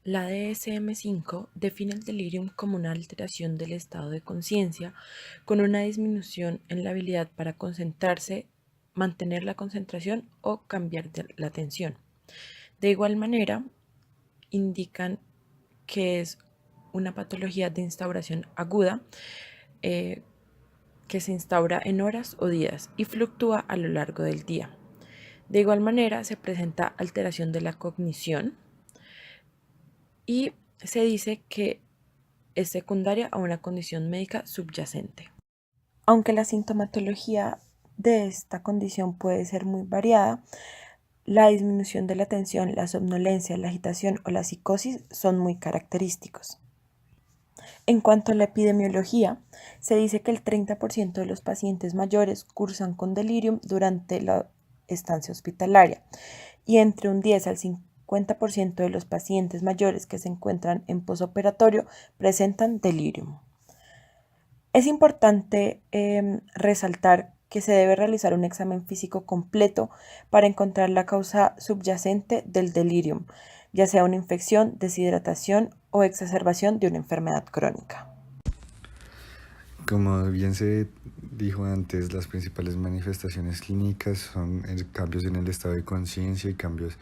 La DSM-5 define el delirium como una alteración del estado de conciencia con una disminución en la habilidad para concentrarse, mantener la concentración o cambiar la atención. De igual manera, indican que es una patología de instauración aguda eh, que se instaura en horas o días y fluctúa a lo largo del día. De igual manera, se presenta alteración de la cognición y se dice que es secundaria a una condición médica subyacente. Aunque la sintomatología de esta condición puede ser muy variada, la disminución de la atención, la somnolencia, la agitación o la psicosis son muy característicos. En cuanto a la epidemiología, se dice que el 30% de los pacientes mayores cursan con delirium durante la estancia hospitalaria y entre un 10 al 50% de los pacientes mayores que se encuentran en posoperatorio presentan delirium. Es importante resaltar que se debe realizar un examen físico completo para encontrar la causa subyacente del delirium, ya sea una infección, deshidratación o exacerbación de una enfermedad crónica. Como bien se dijo antes, las principales manifestaciones clínicas son cambios en el estado de conciencia y cambios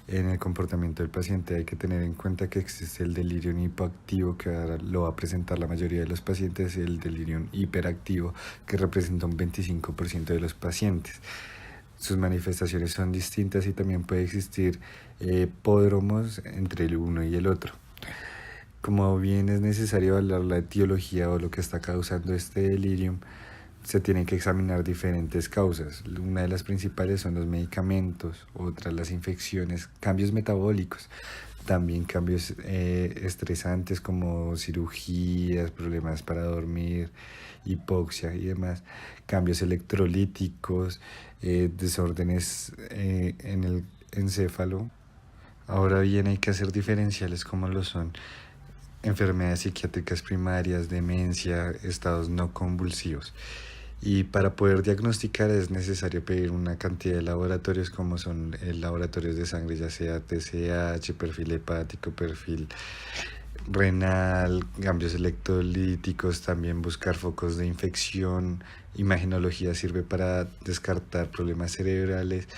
en el comportamiento del paciente. Hay que tener en cuenta que existe el delirium hipoactivo, que ahora lo va a presentar la mayoría de los pacientes, y el delirium hiperactivo, que representa un 25% de los pacientes. Sus manifestaciones son distintas y también puede existir pródromos entre el uno y el otro. Como bien es necesario evaluar la etiología o lo que está causando este delirium, se tienen que examinar diferentes causas. Una de las principales son los medicamentos, otras las infecciones, cambios metabólicos, también cambios estresantes como cirugías, problemas para dormir, hipoxia y demás, cambios electrolíticos, desórdenes en el encéfalo. Ahora bien, hay que hacer diferenciales como lo son enfermedades psiquiátricas primarias, demencia, estados no convulsivos. Y para poder diagnosticar es necesario pedir una cantidad de laboratorios como son laboratorios de sangre, ya sea TSH, perfil hepático, perfil renal, cambios electrolíticos, también buscar focos de infección. Imagenología sirve para descartar problemas cerebrales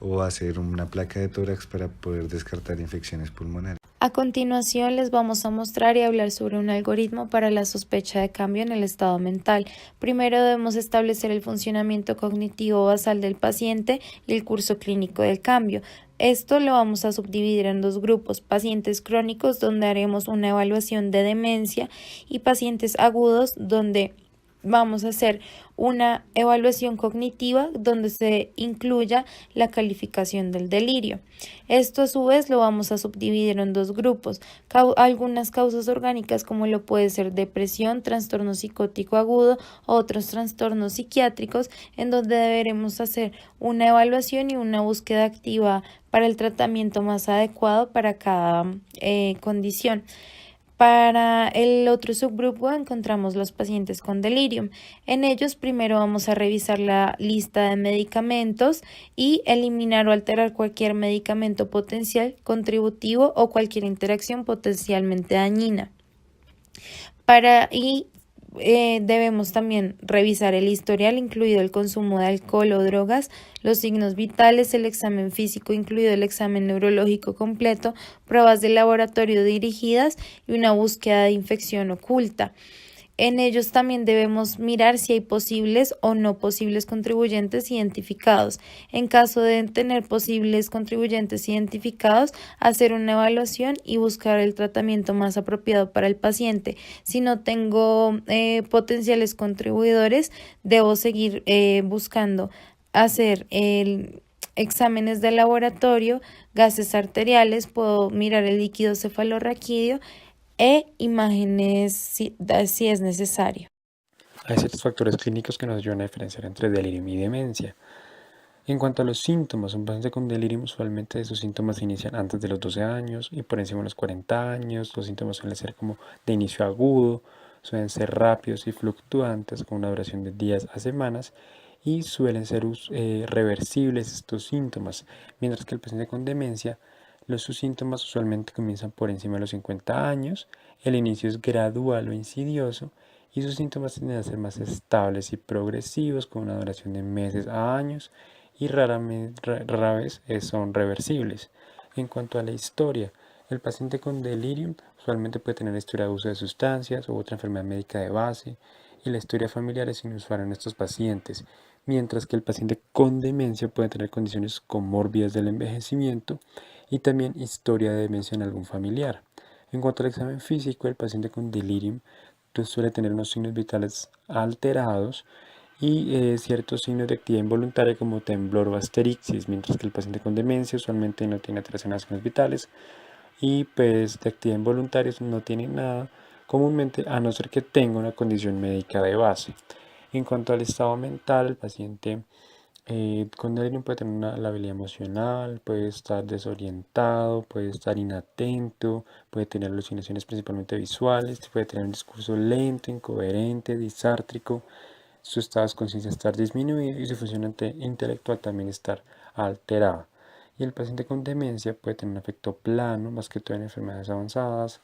o hacer una placa de tórax para poder descartar infecciones pulmonares. A continuación les vamos a mostrar y hablar sobre un algoritmo para la sospecha de cambio en el estado mental. Primero debemos establecer el funcionamiento cognitivo basal del paciente y el curso clínico del cambio. Esto lo vamos a subdividir en dos grupos: pacientes crónicos, donde haremos una evaluación de demencia, y pacientes agudos, donde vamos a hacer una evaluación cognitiva donde se incluya la calificación del delirio. Esto a su vez lo vamos a subdividir en dos grupos: algunas causas orgánicas, como lo puede ser depresión, trastorno psicótico agudo, otros trastornos psiquiátricos, en donde deberemos hacer una evaluación y una búsqueda activa para el tratamiento más adecuado para cada condición. Para el otro subgrupo encontramos los pacientes con delirium. En ellos primero vamos a revisar la lista de medicamentos y eliminar o alterar cualquier medicamento potencial contributivo o cualquier interacción potencialmente dañina. Debemos también revisar el historial, incluido el consumo de alcohol o drogas, los signos vitales, el examen físico, incluido el examen neurológico completo, pruebas de laboratorio dirigidas y una búsqueda de infección oculta. En ellos también debemos mirar si hay posibles o no posibles contribuyentes identificados. En caso de tener posibles contribuyentes identificados, hacer una evaluación y buscar el tratamiento más apropiado para el paciente. Si no tengo potenciales contribuidores, debo seguir buscando hacer exámenes de laboratorio, gases arteriales, puedo mirar el líquido cefalorraquídeo imágenes si es necesario. Hay ciertos factores clínicos que nos ayudan a diferenciar entre delirium y demencia. En cuanto a los síntomas, un paciente con delirium usualmente sus síntomas se inician antes de los 12 años y por encima de los 40 años. Los síntomas suelen ser como de inicio agudo, suelen ser rápidos y fluctuantes con una duración de días a semanas y suelen ser reversibles estos síntomas, mientras que el paciente con demencia, Sus síntomas usualmente comienzan por encima de los 50 años, el inicio es gradual o insidioso y sus síntomas tienden a ser más estables y progresivos con una duración de meses a años y rara vez son reversibles. En cuanto a la historia, el paciente con delirium usualmente puede tener historia de uso de sustancias u otra enfermedad médica de base y la historia familiar es inusual en estos pacientes, mientras que el paciente con demencia puede tener condiciones comórbidas del envejecimiento y también historia de demencia en algún familiar. En cuanto al examen físico, el paciente con delirium suele tener unos signos vitales alterados y ciertos signos de actividad involuntaria como temblor o asterixis, mientras que el paciente con demencia usualmente no tiene alteraciones en los signos vitales y pues de actividad involuntaria no tiene nada comúnmente a no ser que tenga una condición médica de base. En cuanto al estado mental, el paciente con delirium puede tener una labilidad emocional, puede estar desorientado, puede estar inatento, puede tener alucinaciones principalmente visuales, puede tener un discurso lento, incoherente, disártrico, su estado de conciencia estar disminuido y su función intelectual también estar alterada. Y el paciente con demencia puede tener un afecto plano, más que todo en enfermedades avanzadas.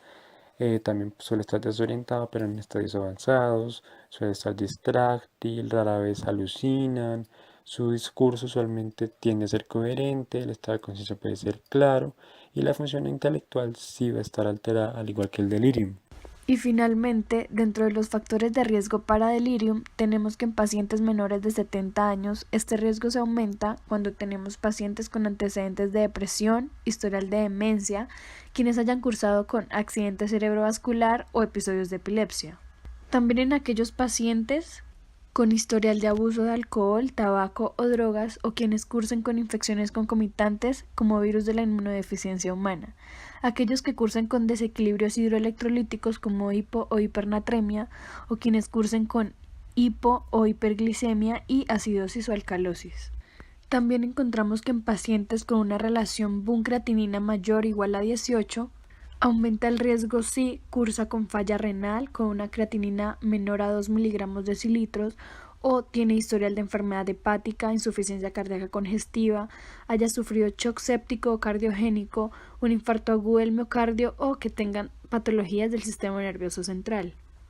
También suele estar desorientado, pero en estadios avanzados. Suele estar distráctil, rara vez alucinan. Su discurso usualmente tiende a ser coherente, el estado de conciencia puede ser claro y la función intelectual sí va a estar alterada, al igual que el delirium. Y finalmente, dentro de los factores de riesgo para delirium, tenemos que en pacientes menores de 70 años, este riesgo se aumenta cuando tenemos pacientes con antecedentes de depresión, historial de demencia, quienes hayan cursado con accidente cerebrovascular o episodios de epilepsia. También en aquellos pacientes con historial de abuso de alcohol, tabaco o drogas o quienes cursen con infecciones concomitantes como virus de la inmunodeficiencia humana, aquellos que cursen con desequilibrios hidroelectrolíticos como hipo o hipernatremia o quienes cursen con hipo o hiperglicemia y acidosis o alcalosis. También encontramos que en pacientes con una relación BUN-creatinina mayor o igual a 18, aumenta el riesgo si cursa con falla renal, con una creatinina menor a 2 miligramos decilitros o tiene historial de enfermedad hepática, insuficiencia cardíaca congestiva, haya sufrido shock séptico o cardiogénico, un infarto agudo del miocardio o que tengan patologías del sistema nervioso central.